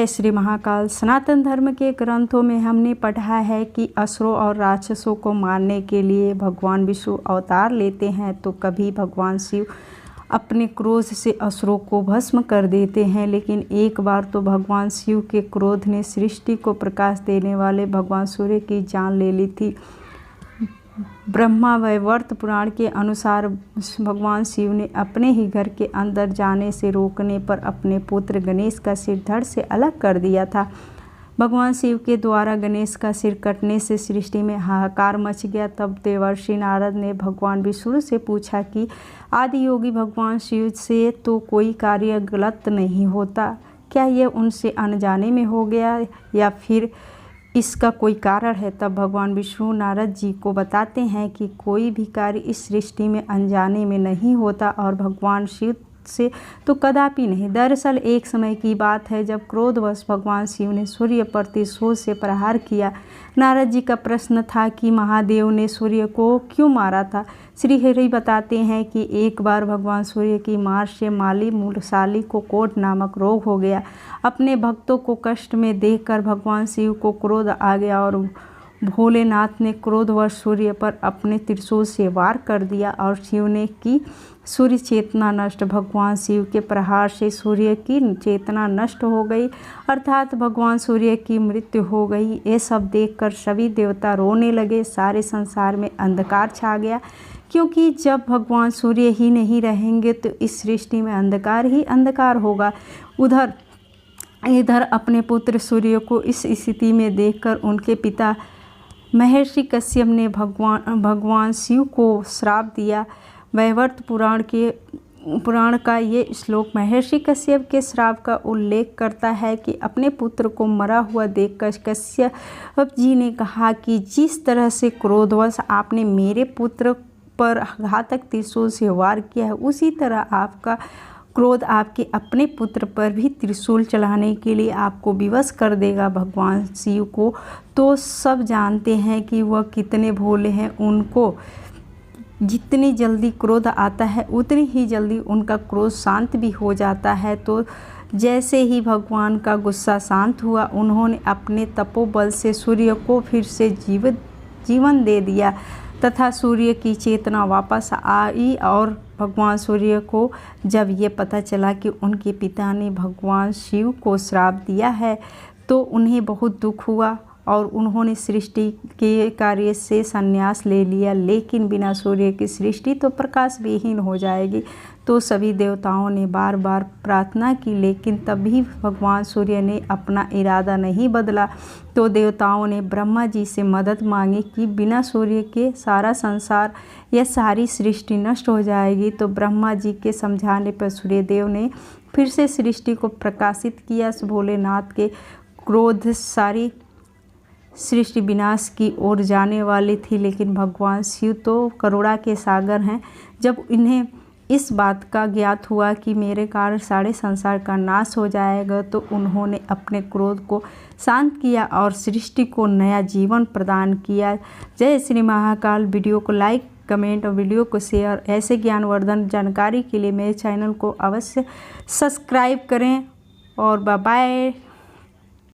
जय श्री महाकाल। सनातन धर्म के ग्रंथों में हमने पढ़ा है कि असुरों और राक्षसों को मारने के लिए भगवान विष्णु अवतार लेते हैं, तो कभी भगवान शिव अपने क्रोध से असुरों को भस्म कर देते हैं। लेकिन एक बार तो भगवान शिव के क्रोध ने सृष्टि को प्रकाश देने वाले भगवान सूर्य की जान ले ली थी। ब्रह्मा वैवर्त पुराण के अनुसार भगवान शिव ने अपने ही घर के अंदर जाने से रोकने पर अपने पुत्र गणेश का सिर धड़ से अलग कर दिया था। भगवान शिव के द्वारा गणेश का सिर कटने से सृष्टि में हाहाकार मच गया। तब देवर्षि नारद ने भगवान विष्णु से पूछा कि आदि योगी भगवान शिव से तो कोई कार्य गलत नहीं होता, क्या यह उनसे अनजाने में हो गया या फिर इसका कोई कारण है। तब भगवान विष्णु नारद जी को बताते हैं कि कोई भी कार्य इस सृष्टि में अनजाने में नहीं होता और भगवान शिव से तो कदापि नहीं। दरअसल एक समय की बात है जब क्रोधवश भगवान शिव ने सूर्य पर त्रिशूल से प्रहार किया। नारद जी का प्रश्न था कि महादेव ने सूर्य को क्यों मारा था। श्री हरि बताते हैं कि एक बार भगवान सूर्य की मार से माली मूलशाली को कोढ़ नामक रोग हो गया। अपने भक्तों को कष्ट में देखकर भगवान शिव को क्रोध आ गया और भोलेनाथ ने क्रोधवश सूर्य पर अपने त्रिशूल से वार कर दिया और शिव ने की सूर्य चेतना नष्ट। भगवान शिव के प्रहार से सूर्य की चेतना नष्ट हो गई, अर्थात भगवान सूर्य की मृत्यु हो गई। ये सब देखकर सभी देवता रोने लगे। सारे संसार में अंधकार छा गया, क्योंकि जब भगवान सूर्य ही नहीं रहेंगे तो इस सृष्टि में अंधकार ही अंधकार होगा। इधर अपने पुत्र सूर्य को इस स्थिति में देखकर उनके पिता महर्षि कश्यप ने भगवान शिव को श्राप दिया। वैवर्त पुराण का ये श्लोक महर्षि कश्यप के श्राप का उल्लेख करता है कि अपने पुत्र को मरा हुआ देखकर कश्यप जी ने कहा कि जिस तरह से क्रोधवश आपने मेरे पुत्र पर घातक त्रिशूल से वार किया है, उसी तरह आपका क्रोध आपके अपने पुत्र पर भी त्रिशूल चलाने के लिए आपको विवश कर देगा। भगवान शिव को तो सब जानते हैं कि वह कितने भोले हैं। उनको जितनी जल्दी क्रोध आता है उतनी ही जल्दी उनका क्रोध शांत भी हो जाता है। तो जैसे ही भगवान का गुस्सा शांत हुआ, उन्होंने अपने तपोबल से सूर्य को फिर से जीवन दे दिया तथा सूर्य की चेतना वापस आई। और भगवान सूर्य को जब ये पता चला कि उनके पिता ने भगवान शिव को श्राप दिया है तो उन्हें बहुत दुख हुआ और उन्होंने सृष्टि के कार्य से संन्यास ले लिया। लेकिन बिना सूर्य की सृष्टि तो प्रकाश विहीन हो जाएगी। तो सभी देवताओं ने बार बार प्रार्थना की, लेकिन तब भी भगवान सूर्य ने अपना इरादा नहीं बदला। तो देवताओं ने ब्रह्मा जी से मदद मांगी कि बिना सूर्य के सारा संसार या सारी सृष्टि नष्ट हो जाएगी। तो ब्रह्मा जी के समझाने पर सूर्यदेव ने फिर से सृष्टि को प्रकाशित किया। भोलेनाथ के क्रोध सारी सृष्टि विनाश की ओर जाने वाली थी, लेकिन भगवान शिव तो करुणा के सागर हैं। जब इन्हें इस बात का ज्ञात हुआ कि मेरे कारण सारे संसार का नाश हो जाएगा, तो उन्होंने अपने क्रोध को शांत किया और सृष्टि को नया जीवन प्रदान किया। जय श्री महाकाल। वीडियो को लाइक, कमेंट और वीडियो को शेयर। ऐसे ज्ञानवर्धन जानकारी के लिए मेरे चैनल को अवश्य सब्सक्राइब करें और बाय बाय।